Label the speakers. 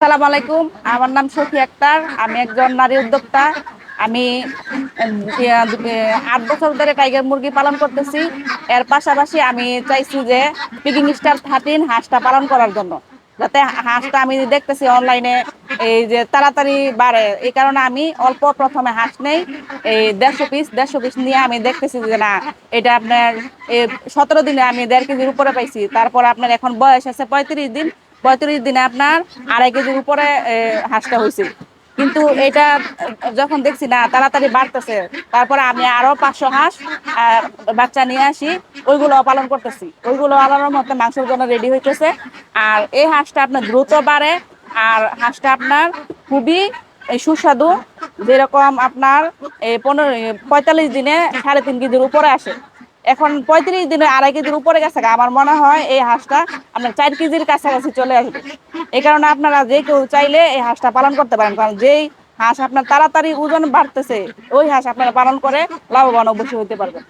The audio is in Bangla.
Speaker 1: আসসালামু আলাইকুম। আমার নাম সফি আক্তার। আমি একজন নারী উদ্যোক্তা। আমি ৮ বছর ধরে টাইগার মুরগি পালন করতেছি। এর পাশাপাশি আমি চাইছি যে পিকিং স্টার 13 হাঁসটা পালন করার জন্য, যাতে হাঁসটা আমি দেখতেছি অনলাইনে এই যে তাড়াতাড়ি বাড়ে। এই কারণে আমি অল্প প্রথমে হাঁস নেই, এই ১৫০ পিস নিয়ে আমি দেখতেছি যে না, এটা আপনার ১৭ দিনে আমি ১.৫ কেজির উপরে পাইছি। তারপর আপনার এখন বয়স আছে ৩৫ দিন। ৩৫ দিনে আপনার ২.৫ কেজির উপরে হাঁসটা হয়েছে। কিন্তু এটা যখন দেখছি না তাড়াতাড়ি বাড়তেছে, তারপরে আমি আরো ৫০০ হাঁস বাচ্চা নিয়ে আসি, ওইগুলো পালন করতেছি। ওইগুলো পালনের মধ্যে মাংসের জন্য রেডি হইতেছে। আর এই হাঁসটা আপনার দ্রুত বাড়ে। আর হাঁসটা আপনার খুবই সুস্বাদু। যেরকম আপনার ৪৫ দিনে ৩.৫ কেজির উপরে আসে। এখন ৩৫ দিনে ২.৫ কেজির উপরে গেছে। আমার মনে হয় এই হাঁসটা আপনার ৪ কেজির কাছাকাছি চলে আসবে। এই কারণে আপনারা যে কেউ চাইলে এই হাঁসটা পালন করতে পারেন, কারণ যেই হাঁস আপনার তাড়াতাড়ি ওজন বাড়তেছে, ওই হাঁস আপনারা পালন করে লাভবান অবশ্যই হতে পারবেন।